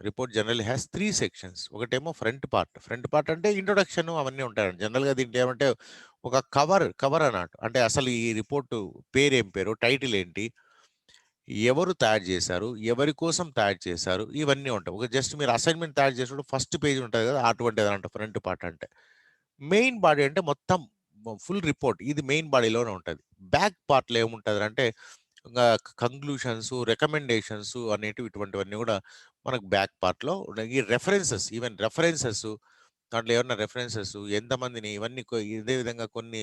Report generally has 3 sections. ఒకటేమో ఫ్రంట్ పార్ట్. ఫ్రంట్ పార్ట్ అంటే ఇంట్రొడక్షన్ అవన్నీ ఉంటాయండి. జనరల్‌గా దీంట్లో ఏమంటే ఒక కవర్ అన్నట్టు. అంటే అసలు ఈ రిపోర్ట్ పేరేం పేరు? టైటిల్ ఏంటి? ఎవరు తయారు చేశారు, ఎవరి కోసం తయారు చేశారు, ఇవన్నీ ఉంటాయి. ఒక జస్ట్ మీరు అసైన్మెంట్ తయారు చేసినప్పుడు ఫస్ట్ పేజ్ ఉంటుంది కదా, అటువంటిది అంట ఫ్రంట్ పార్ట్ అంటే. మెయిన్ బాడీ అంటే మొత్తం ఫుల్ రిపోర్ట్ ఇది మెయిన్ బాడీలోనే ఉంటుంది. బ్యాక్ పార్ట్లో ఏముంటుంది అంటే ఇంకా కంక్లూషన్స్, రికమెండేషన్స్ అనేటివి ఇటువంటివన్నీ కూడా మనకు బ్యాక్ పార్ట్లో ఉన్నాయి. ఈ రెఫరెన్సెస్, ఈవెన్ రెఫరెన్సెస్, దాంట్లో ఏమన్నా రెఫరెన్సెస్ ఎంతమందిని, ఇవన్నీ ఇదే విధంగా కొన్ని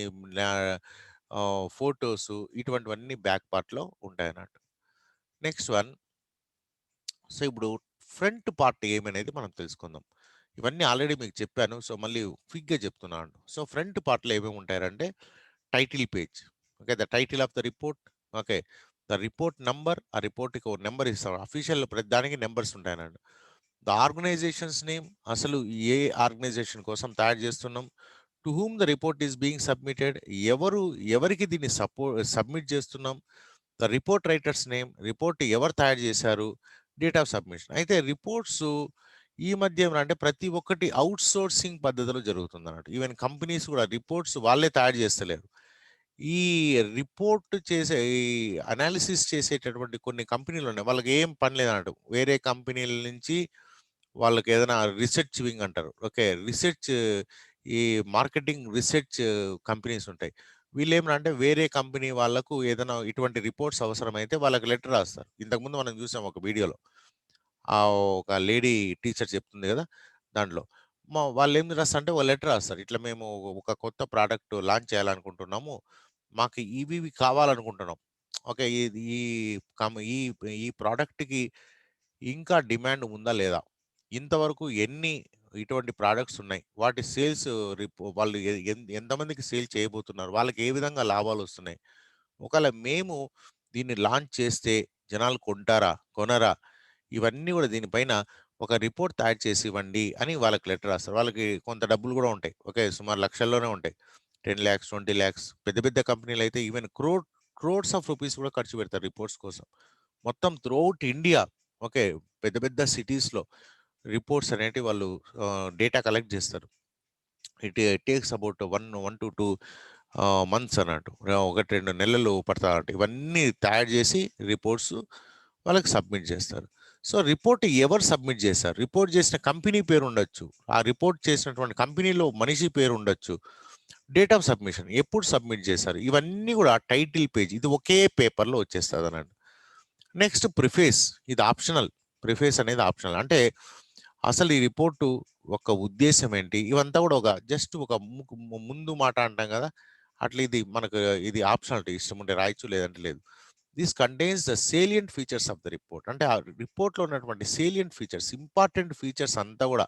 ఫొటోస్, ఇటువంటివన్నీ బ్యాక్ పార్ట్లో ఉంటాయి అన్నట్టు. Next one. సో ఇప్పుడు ఫ్రంట్ పార్ట్ ఏమనేది మనం తెలుసుకుందాం. ఇవన్నీ ఆల్రెడీ మీకు చెప్పాను. సో మళ్ళీ క్విక్గా చెప్తున్నాను. సో ఫ్రంట్ పార్ట్లో ఏమేమి ఉంటాయంటే title page, okay, the title of the report, okay, the report number, ఆ రిపోర్ట్కి ఒక నెంబర్ ఇస్తాం. అఫీషియల్ ప్రతి దానికి నెంబర్స్ ఉంటాయనండి. ద ఆర్గనైజేషన్స్ నేమ్, అసలు ఏ ఆర్గనైజేషన్ కోసం తయారు చేస్తున్నాం, to whom the report is being submitted, ఎవరికి దీన్ని సబ్మిట్ చేస్తున్నాం, the report writers name, report ఎవరు తయారు చేశారు, డేట్ ఆఫ్ సబ్మిషన్. అయితే రిపోర్ట్స్ ఈ మధ్య అంటే ప్రతి ఒక్కటి అవుట్ సోర్సింగ్ పద్ధతిలో జరుగుతుంది అన్నట్టు. ఈవెన్ కంపెనీస్ కూడా రిపోర్ట్స్ వాళ్ళే తయారు చేస్తలేరు. ఈ రిపోర్ట్ చేసే ఈ అనాలిసిస్ చేసేటటువంటి కొన్ని కంపెనీలు ఉన్నాయి. వాళ్ళకి ఏం పని లేదన్నట్టు. వేరే కంపెనీల నుంచి వాళ్ళకి ఏదైనా రిసెర్చ్ వింగ్ అంటారు. ఓకే. రిసెర్చ్, ఈ మార్కెటింగ్ రిసెర్చ్ కంపెనీస్ ఉంటాయి. వీళ్ళేమనంటే వేరే కంపెనీ వాళ్ళకు ఏదైనా ఇటువంటి రిపోర్ట్స్ అవసరమైతే వాళ్ళకి లెటర్ రాస్తారు. ఇంతకుముందు మనం చూసాం ఒక వీడియోలో. ఒక లేడీ టీచర్ చెప్తుంది కదా! దాంట్లో. వాళ్ళేం రాస్తారంటే ఒక లెటర్ రాస్తారు. ఇట్లా మేము ఒక కొత్త ప్రొడక్ట్ లాంచ్ చేయాలనుకుంటున్నాము. మాకు ఇవి కావాలనుకుంటున్నాం. ఓకే. ఇది ఈ ఈ ఈ ప్రొడక్ట్‌కి ఇంకా డిమాండ్ ఉందా లేదా? ఇంతవరకు ఎన్ని ఇటువంటి ప్రొడక్ట్స్ ఉన్నాయి? వాటి సేల్స్ వాళ్ళు ఎంతమందికి సేల్ చేయబోతున్నారు? వాళ్ళకి ఏ విధంగా లాభాలొస్తున్నాయి? ఒకవేళ మేము దీన్ని లాంచ్ చేస్తే జనాలు కొంటారా? కొనరా? ఇవన్నీ గూడా దీనిపైన ఒక రిపోర్ట్ తయారు చేసి ఇవ్వండి అని వాళ్ళకి లెటర్ రాస్తారు. వాళ్ళకి కొంత డబ్బులు గూడా ఉంటాయి. ఓకే. సుమారు లక్షల్లోనే ఉంటాయి. 10,00,000, 20,00,000, పెద్ద పెద్ద కంపెనీలయితే ఈవెన్ క్రోర్స్ ఆఫ్ రూపీస్ కూడా ఖర్చు పెడతారు రిపోర్ట్స్ కోసం. మొత్తం త్రూఅవుట్ ఇండియా, ఓకే, పెద్ద పెద్ద సిటీస్‌లో రిపోర్ట్స్ అనేటివి వాళ్ళు డేటా కలెక్ట్ జేస్తారు. ఇట్ టేక్స్ అబౌట్ 1-2 మంత్స్ అన్నట్టు. 1, 2 నెలలు పడతాదట. ఇవన్నీ తయారు చేసి రిపోర్ట్స్ వాళ్ళకి సబ్మిట్ చేస్తారు. సో రిపోర్ట్ ఎవరు సబ్మిట్ చేశారు? రిపోర్ట్ చేసిన కంపెనీ పేరు ఉండొచ్చు. ఆ రిపోర్ట్ చేసినటువంటి కంపెనీలో మనిషి పేరు ఉండొచ్చు. డేట్ ఆఫ్ సబ్మిషన్, ఎప్పుడు సబ్మిట్ చేశారు, ఇవన్నీ కూడా టైటిల్ పేజ్ ఇది ఒకే పేపర్‌లో వచ్చేస్తదన్నట్టు. నెక్స్ట్ ప్రిఫేస్, ఇది ఆప్షనల్. ప్రిఫేస్ అనేది ఆప్షనల్. అంటే అసలు ఈ రిపోర్టు ఒక ఉద్దేశ్యం ఏంటి? ఇవంతా కూడా ఒక జస్ట్ ఒక ముందు మాట అంటాం కదా! అట్లా ఇది మనకు ఇది ఆప్షనాలిటీ. ఇష్టం ఉంటే రాయొచ్చు, లేదంటే లేదు. This contains the salient features of the report. అంటే ఆ రిపోర్ట్‌లో ఉన్నటువంటి సేలియంట్ ఫీచర్స్, ఇంపార్టెంట్ ఫీచర్స్ అంతా కూడా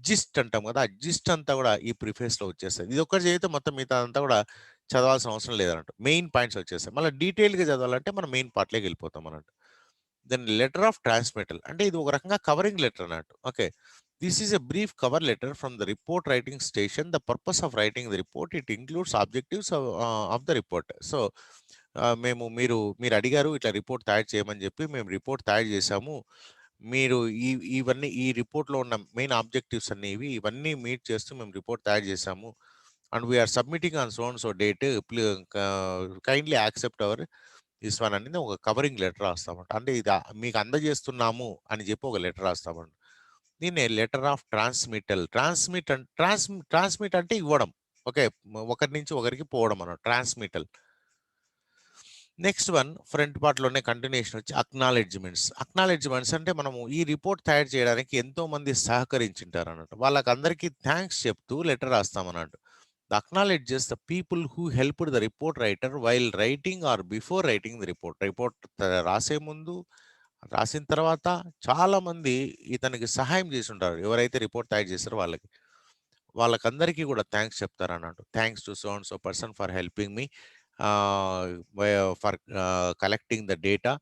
జిస్ట్ అంటాం కదా! ఆ జిస్ట్ అంతా కూడా ఈ ప్రిఫేస్‌లో వచ్చేస్తది. ఇదొక్కటి చదివితే మొత్తం మిగతాదంతా కూడా చదవాల్సిన అవసరం లేదన్నట్టు. మెయిన్ పాయింట్స్ వచ్చేస్తాయి. మళ్ళీ డీటెయిల్‌గా చదవాలంటే మనం మెయిన్ పార్ట్‌లోకి వెళ్ళిపోతాం అన్నట్టు. దెన్ లెటర్ ఆఫ్ ట్రాన్స్‌మిటల్, అంటే ఇది ఒక రకంగా కవరింగ్ లెటర్ అన్నట్టు. Okay. This is a brief cover letter from the report writing station. The purpose of writing the report it includes objectives of the report. So మీరు అడిగారు ఇట్లా రిపోర్ట్ తయారు చేయమని చెప్పి మేము రిపోర్ట్ తయారు చేశాము. మీరు ఇవన్నీ ఈ రిపోర్ట్‌లో ఉన్న మెయిన్ ఆబ్జెక్టివ్స్ అన్నీ ఇవన్నీ మీట్ చేస్తూ మేము రిపోర్ట్ తయారు చేశాము. And we are submitting on so and so date. Kindly accept our this one అనేది ఒక కవరింగ్ లెటర్ రాస్తామంట. అంటే ఇది మీకు అందజేస్తున్నాము అని చెప్పి ఒక లెటర్ రాస్తామండి. దీన్నే లెటర్ ఆఫ్ ట్రాన్స్మిటల్. ట్రాన్స్మిట్ అంటే ఇవ్వడం. ఓకే. ఒకరి నుంచి ఒకరికి పోవడం అన్నమాట ట్రాన్స్మిటల్. నెక్స్ట్ వన్ ఫ్రంట్ పార్ట్‌లోనే కంటిన్యూయేషన్ వచ్చి అక్నాలెడ్జ్‌మెంట్స్ అంటే మనము ఈ రిపోర్ట్ తయారు చేయడానికి ఎంతో మంది సహకరించుంటారన్నట్టు. వాళ్ళకందరికీ థాంక్స్ చెప్తూ లెటర్ రాస్తామన్నట్టు. The acknowledges the people who helped the report writer while writing or before writing the report. రాసే ముందు, రాసిన తర్వాత చాలామంది ఇతనికి సహాయం చేసుంటారు. ఎవరైతే రిపోర్ట్ తయారు చేసారో వాళ్ళకి. వాళ్ళకందరికీ కూడా థాంక్స్ చెప్తారన్నట్టు. Thanks to so and so person for helping me for collecting the data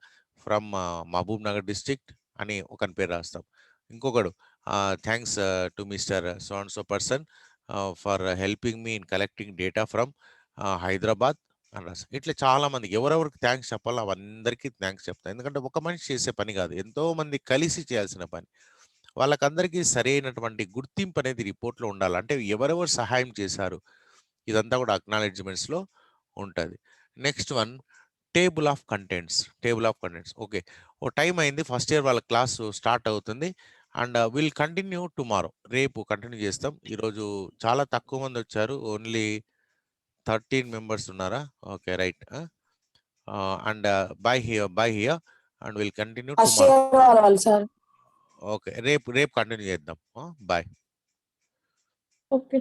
from Mahabubnagar district అని ఒకని పేరు రాస్తాం. ఇంకొకడు thanks to mister so and so person for helping me in collecting data from Hyderabad అని రాస్తాం. ఇట్లా చాలామందికి ఎవరెవరికి థాంక్స్ చెప్పాలో అందరికీ థాంక్స్ చెప్తాం. ఎందుకంటే ఒక మనిషి చేసే పని కాదు. ఎంతోమంది కలిసి చేయాల్సిన పని. వాళ్ళకందరికీ సరైనటువంటి గుర్తింపు అనేది రిపోర్ట్‌లో ఉండాలి. అంటే ఎవరెవరు సహాయం చేశారు, ఇదంతా కూడా అక్నాలెడ్జ్‌మెంట్స్‌లో ఉంటది. Next one table of contents. Okay. ఓ టైం అయింది. ఫస్ట్ ఇయర్ వాళ్ళ క్లాస్ స్టార్ట్ అవుతుంది. And will continue tomorrow. రేపు కంటిన్యూ చేస్తాం. ఈరోజు చాలా తక్కువ మంది వచ్చారు. ఓన్లీ 13 మెంబర్స్ ఉన్నారా? Okay. Right. And bye here and will continue first tomorrow. Year రావాలి సార్. ఓకే. రేపు కంటిన్యూ చేద్దాం. బాయ్. ఓకే.